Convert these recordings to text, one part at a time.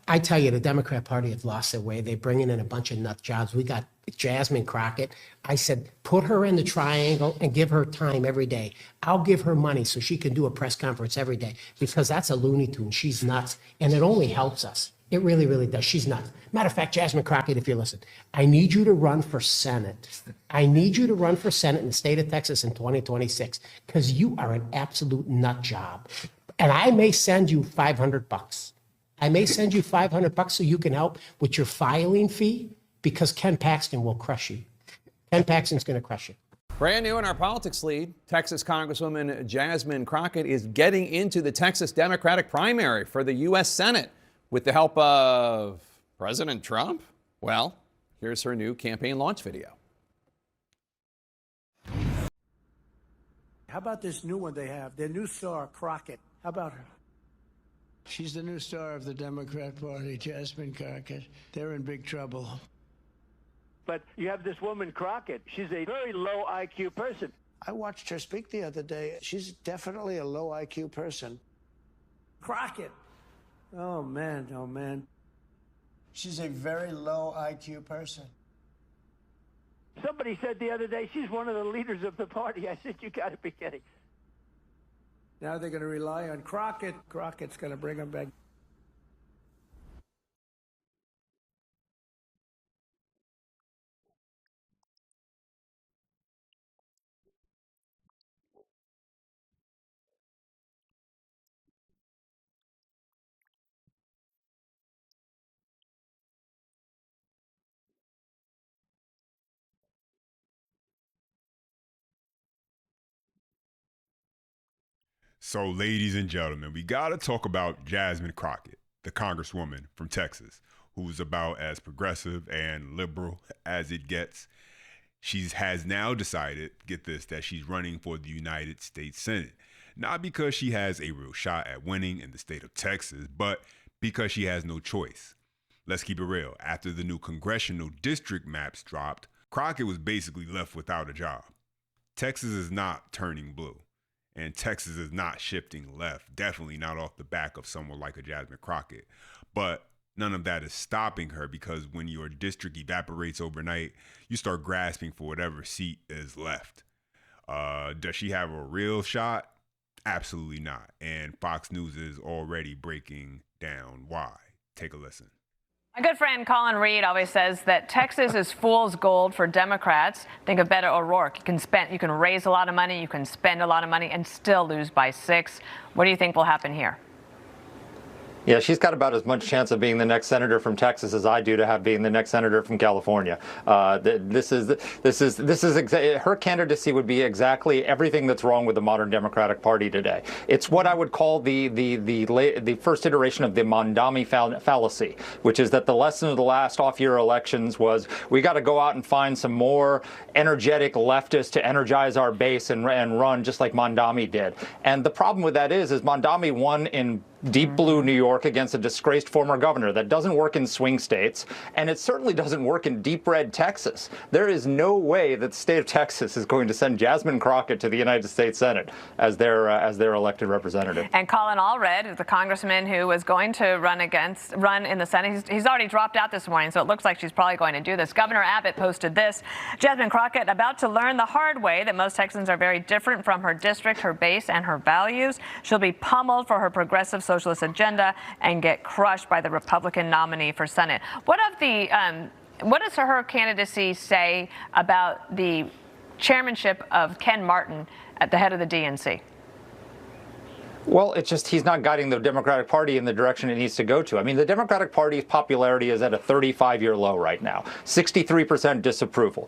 I tell you, the Democrat Party have lost their way. They're bringing in a bunch of nut jobs. We got Jasmine Crockett. I said, put her in the triangle and give her time every day. I'll give her money so she can do a press conference every day because that's a Looney Tune. She's nuts. And it only helps us. It really, really does. She's nuts. Matter of fact, Jasmine Crockett, if you listen, I need you to run for Senate. I need you to run for Senate in the state of Texas in 2026 because you are an absolute nut job. And I may send you $500. I may send you $500 so you can help with your filing fee because Ken Paxton will crush you. Ken Paxton's going to crush you. Brand new in our politics lead, Texas Congresswoman Jasmine Crockett is getting into the Texas Democratic primary for the U.S. Senate with the help of President Trump. Well, here's her new campaign launch video. How about this new one they have? Their new star, Crockett. How about her? She's the new star of the Democrat Party, Jasmine Crockett. They're in big trouble. But you have this woman, Crockett. She's a very low IQ person. I watched her speak the other day. She's definitely a low IQ person. Crockett. Oh, man. Oh, man. She's a very low IQ person. Somebody said the other day she's one of the leaders of the party. I said, you got to be kidding. Now they're going to rely on Crockett. Crockett's going to bring them back. So, ladies and gentlemen, we got to talk about Jasmine Crockett, the congresswoman from Texas, who's about as progressive and liberal as it gets. She has now decided, get this, that she's running for the United States Senate. Not because she has a real shot at winning in the state of Texas, but because she has no choice. Let's keep it real. After the new congressional district maps dropped, Crockett was basically left without a job. Texas is not turning blue. And Texas is not shifting left, definitely not off the back of someone like a Jasmine Crockett. But none of that is stopping her because when your district evaporates overnight, you start grasping for whatever seat is left. Does she have a real shot? Absolutely not. And Fox News is already breaking down why. Take a listen. My good friend Colin Reed always says that Texas is fool's gold for Democrats. Think of Beto O'Rourke. You can raise a lot of money, you can spend a lot of money, and still lose by 6. What do you think will happen here? Yeah, she's got about as much chance of being the next senator from Texas as I do to have being the next senator from California. Her candidacy would be exactly everything that's wrong with the modern Democratic Party today. It's what I would call the first iteration of the Mondami fallacy, which is that the lesson of the last off-year elections was we got to go out and find some more energetic leftists to energize our base and run just like Mondami did. And the problem with that is Mondami won in deep blue New York against a disgraced former governor. That doesn't work in swing states, and it certainly doesn't work in deep red Texas. There is no way that the state of Texas is going to send Jasmine Crockett to the United States Senate as their elected representative. And Colin Allred, the congressman who was going to run in the Senate, he's already dropped out this morning, so it looks like she's probably going to do this. Governor Abbott posted this: Jasmine Crockett about to learn the hard way that most Texans are very different from her district, her base, and her values. She'll be pummeled for her progressive socialist agenda and get crushed by the Republican nominee for Senate. What does her candidacy say about the chairmanship of Ken Martin at the head of the DNC? Well, it's just he's not guiding the Democratic Party in the direction it needs to go to. I mean, the Democratic Party's popularity is at a 35-year low right now, 63% disapproval.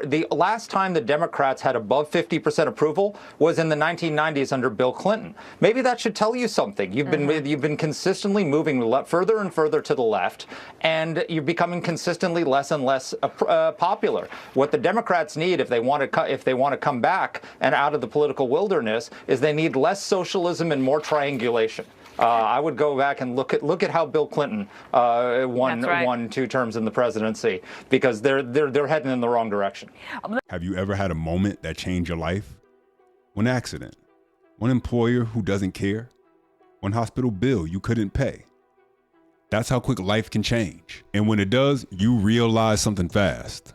The last time the Democrats had above 50% approval was in the 1990s under Bill Clinton. Maybe that should tell you something. You've been consistently moving further and further to the left, and you're becoming consistently less and less popular. What the Democrats need, if they want to come back and out of the political wilderness, is they need less socialism and more triangulation. I would go back and look at how Bill Clinton won 2 terms in the presidency, because they're heading in the wrong direction. Have you ever had a moment that changed your life? One accident, one employer who doesn't care, one hospital bill you couldn't pay. That's how quick life can change. And when it does, you realize something fast.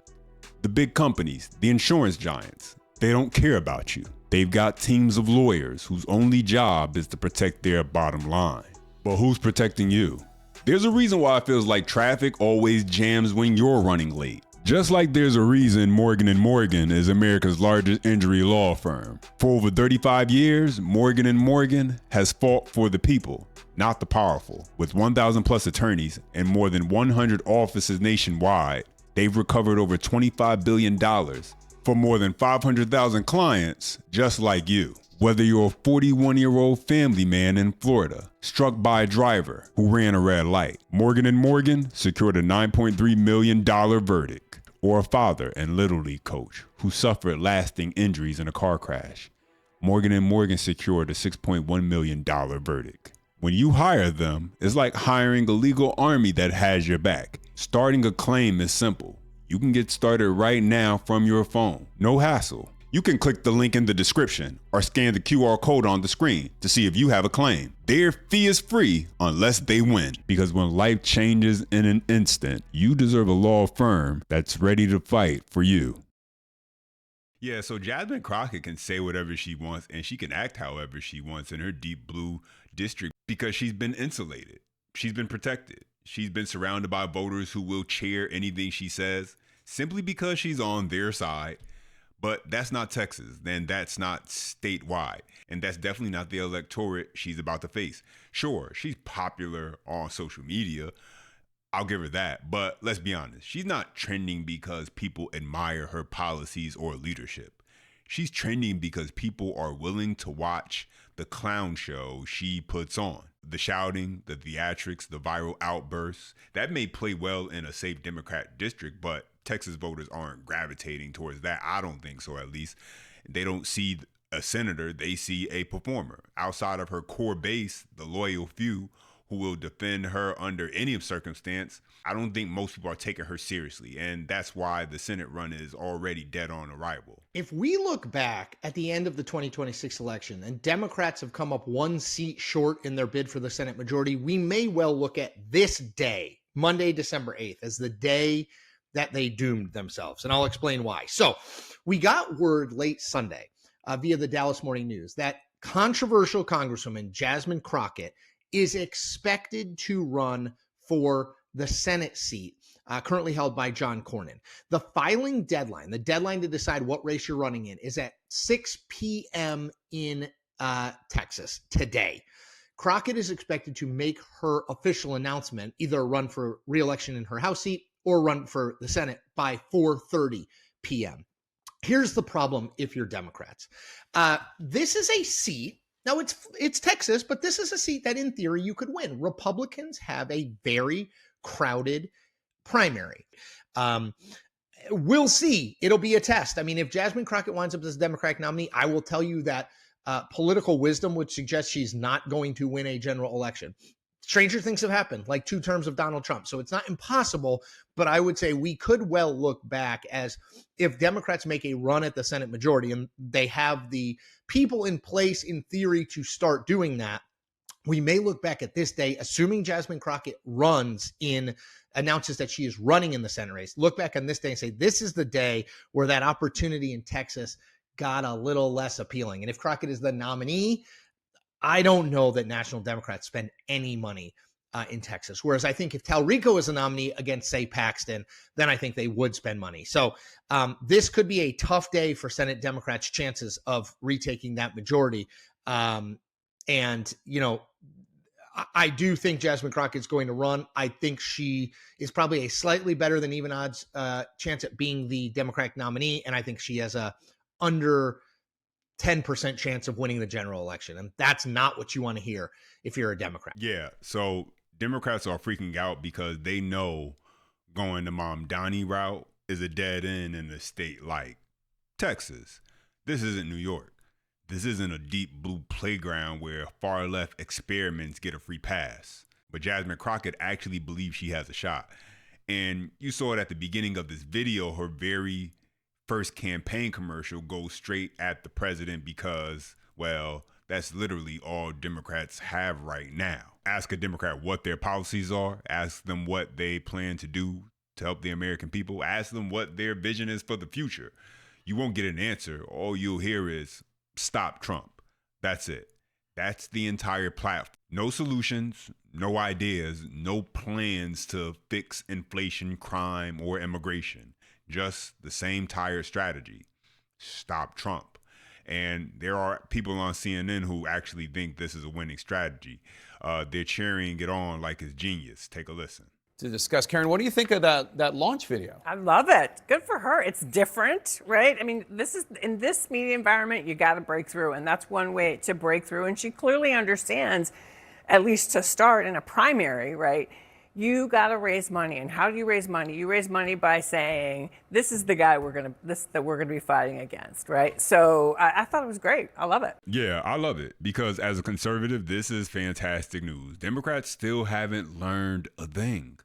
The big companies, the insurance giants, they don't care about you. They've got teams of lawyers whose only job is to protect their bottom line. But who's protecting you? There's a reason why it feels like traffic always jams when you're running late. Just like there's a reason Morgan & Morgan is America's largest injury law firm. For over 35 years, Morgan & Morgan has fought for the people, not the powerful. With 1,000 plus attorneys and more than 100 offices nationwide, they've recovered over $25 billion for more than 500,000 clients just like you. Whether you're a 41-year-old family man in Florida, struck by a driver who ran a red light, Morgan & Morgan secured a $9.3 million verdict, or a father and Little League coach who suffered lasting injuries in a car crash, Morgan & Morgan secured a $6.1 million verdict. When you hire them, it's like hiring a legal army that has your back. Starting a claim is simple. You can get started right now from your phone. No hassle. You can click the link in the description or scan the QR code on the screen to see if you have a claim. Their fee is free unless they win. Because when life changes in an instant, you deserve a law firm that's ready to fight for you. Yeah, so Jasmine Crockett can say whatever she wants and she can act however she wants in her deep blue district because she's been insulated. She's been protected. She's been surrounded by voters who will cheer anything she says simply because she's on their side. But that's not Texas, then that's not statewide, and that's definitely not the electorate she's about to face. Sure, she's popular on social media, I'll give her that, but let's be honest, she's not trending because people admire her policies or leadership. She's trending because people are willing to watch the clown show she puts on. The shouting, the theatrics, the viral outbursts, that may play well in a safe Democrat district, but Texas voters aren't gravitating towards that. I don't think so, at least. They don't see a senator, they see a performer. Outside of her core base, the loyal few who will defend her under any circumstance, I don't think most people are taking her seriously. And that's why the Senate run is already dead on arrival. If we look back at the end of the 2026 election and Democrats have come up one seat short in their bid for the Senate majority, we may well look at this day, Monday, December 8th, as the day that they doomed themselves. And I'll explain why. So we got word late Sunday via the Dallas Morning News that controversial Congresswoman Jasmine Crockett is expected to run for the Senate seat currently held by John Cornyn. The filing deadline, the deadline to decide what race you're running in, is at 6 p.m. in Texas today. Crockett is expected to make her official announcement, either run for re-election in her House seat or run for the Senate by 4:30 p.m. Here's the problem if you're Democrats. This is a seat. Now, it's Texas, but this is a seat that, in theory, you could win. Republicans have a very crowded primary. We'll see. It'll be a test. I mean, if Jasmine Crockett winds up as a Democratic nominee, I will tell you that political wisdom would suggest she's not going to win a general election. Stranger things have happened, like 2 terms of Donald Trump. So it's not impossible, but I would say we could well look back as if Democrats make a run at the Senate majority and they have the people in place in theory to start doing that, we may look back at this day, assuming Jasmine Crockett announces that she is running in the Senate race, look back on this day and say, this is the day where that opportunity in Texas got a little less appealing. And if Crockett is the nominee, I don't know that National Democrats spend any money in Texas. Whereas I think if Talrico is a nominee against, say, Paxton, then I think they would spend money. So this could be a tough day for Senate Democrats' chances of retaking that majority. And, you know, I do think Jasmine Crockett's going to run. I think she is probably a slightly better than even odds chance at being the Democratic nominee. And I think she has a under 10% chance of winning the general election. And that's not what you want to hear if you're a Democrat. Yeah. So Democrats are freaking out because they know going the Mom Donnie route is a dead end in a state like Texas. This isn't New York. This isn't a deep blue playground where far left experiments get a free pass. But Jasmine Crockett actually believes she has a shot. And you saw it at the beginning of this video, her very first campaign commercial goes straight at the president because, well, that's literally all Democrats have right now. Ask a Democrat what their policies are. Ask them what they plan to do to help the American people. Ask them what their vision is for the future. You won't get an answer. All you'll hear is stop Trump. That's it. That's the entire platform. No solutions, no ideas, no plans to fix inflation, crime, or immigration. Just the same tired strategy. Stop Trump. And there are people on CNN who actually think this is a winning strategy. They're cheering it on like it's genius. Take a listen. To discuss, Karen, what do you think of that launch video? I love it. Good for her. It's different, right? I mean, this is in this media environment, you got to break through, and that's one way to break through. And she clearly understands, at least to start in a primary, right? You got to raise money. And how do you raise money? You raise money by saying, this is the guy that we're gonna be fighting against, right? So I thought it was great. I love it. Yeah, I love it because as a conservative, this is fantastic news. Democrats still haven't learned a thing.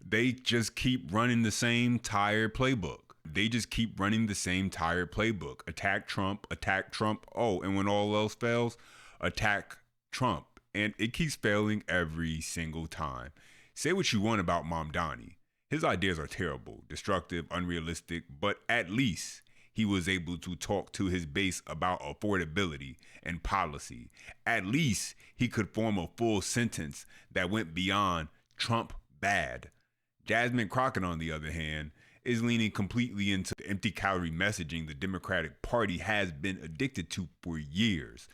They just keep running the same tired playbook. Attack Trump. Oh, and when all else fails, attack Trump. And it keeps failing every single time. Say what you want about Mamdani. His ideas are terrible, destructive, unrealistic, but at least he was able to talk to his base about affordability and policy. At least he could form a full sentence that went beyond Trump bad. Jasmine Crockett, on the other hand, is leaning completely into the empty calorie messaging the Democratic Party has been addicted to for years.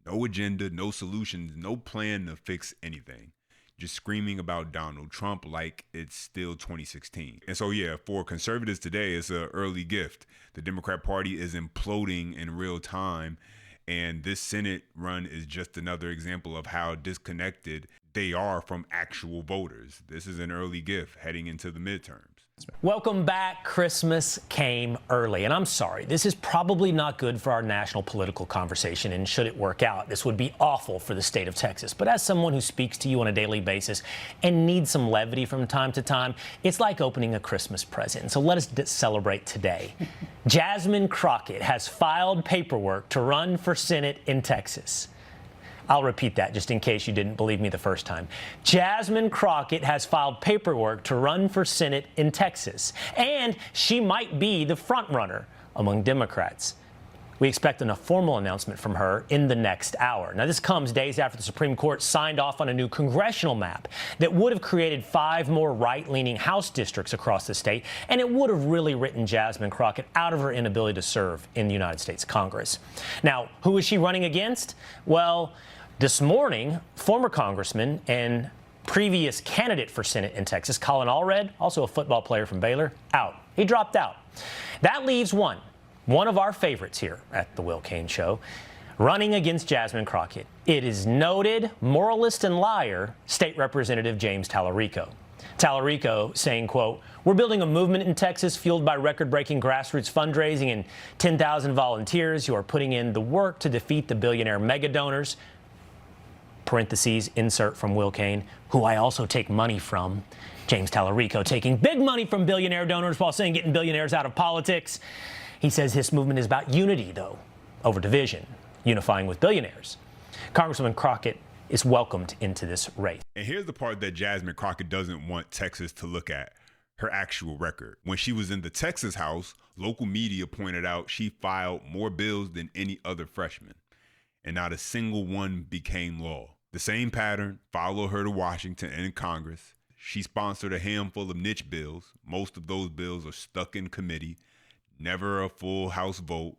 No agenda, no solutions, no plan to fix anything. Just screaming about Donald Trump like it's still 2016. And so, yeah, for conservatives today, it's an early gift. The Democrat Party is imploding in real time. And this Senate run is just another example of how disconnected they are from actual voters. This is an early gift heading into the midterms. Welcome back. Christmas came early, and I'm sorry, this is probably not good for our national political conversation, and should it work out, this would be awful for the state of Texas. But as someone who speaks to you on a daily basis and needs some levity from time to time, it's like opening a Christmas present. So let us celebrate today. Jasmine Crockett has filed paperwork to run for Senate in Texas. I'll repeat that just in case you didn't believe me the first time. Jasmine Crockett has filed paperwork to run for Senate in Texas, and she might be the front runner among Democrats. We expect a formal announcement from her in the next hour. Now, this comes days after the Supreme Court signed off on a new congressional map that would have created 5 more right-leaning House districts across the state, and it would have really written Jasmine Crockett out of her inability to serve in the United States Congress. Now, who is she running against? Well, this morning, former congressman and previous candidate for Senate in Texas, Colin Allred, also a football player from Baylor, out. He dropped out. That leaves one of our favorites here at the Cain Show, running against Jasmine Crockett. It is noted moralist and liar State Representative James Tallarico. Tallarico saying, quote, "We're building a movement in Texas fueled by record-breaking grassroots fundraising and 10,000 volunteers who are putting in the work to defeat the billionaire mega donors." Parentheses, insert from Will Cain, who I also take money from. James Tallarico taking big money from billionaire donors while saying getting billionaires out of politics. He says this movement is about unity, though, over division, unifying with billionaires. Congresswoman Crockett is welcomed into this race. And here's the part that Jasmine Crockett doesn't want Texas to look at, her actual record. When she was in the Texas House, local media pointed out she filed more bills than any other freshman, and not a single one became law. The same pattern followed her to Washington and Congress. She sponsored a handful of niche bills. Most of those bills are stuck in committee, never a full House vote,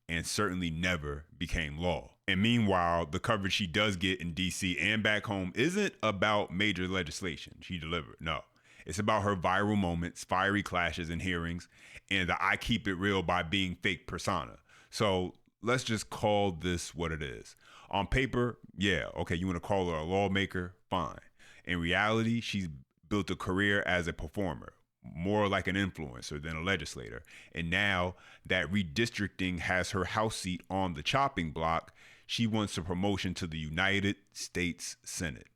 and certainly never became law. And meanwhile, the coverage she does get in D.C. and back home isn't about major legislation she delivered. No, it's about her viral moments, fiery clashes in hearings, and the I keep it real by being fake persona. So let's just call this what it is. On paper, yeah, okay, you want to call her a lawmaker? Fine. In reality, she's built a career as a performer, more like an influencer than a legislator. And now that redistricting has her House seat on the chopping block, she wants a promotion to the United States Senate,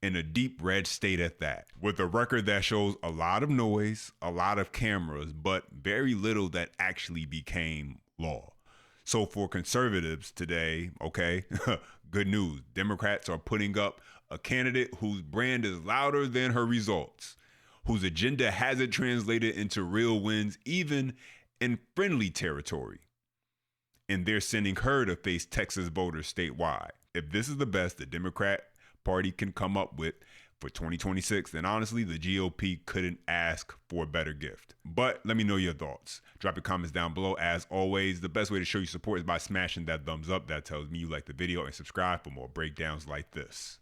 in a deep red state at that, with a record that shows a lot of noise, a lot of cameras, but very little that actually became law. So for conservatives today, okay, Good news, Democrats are putting up a candidate whose brand is louder than her results, whose agenda hasn't translated into real wins even in friendly territory. And they're sending her to face Texas voters statewide. If this is the best the Democrat Party can come up with for 2026, then honestly, the GOP couldn't ask for a better gift. But let me know your thoughts. Drop your comments down below. As always, the best way to show your support is by smashing that thumbs up. That tells me you like the video, and subscribe for more breakdowns like this.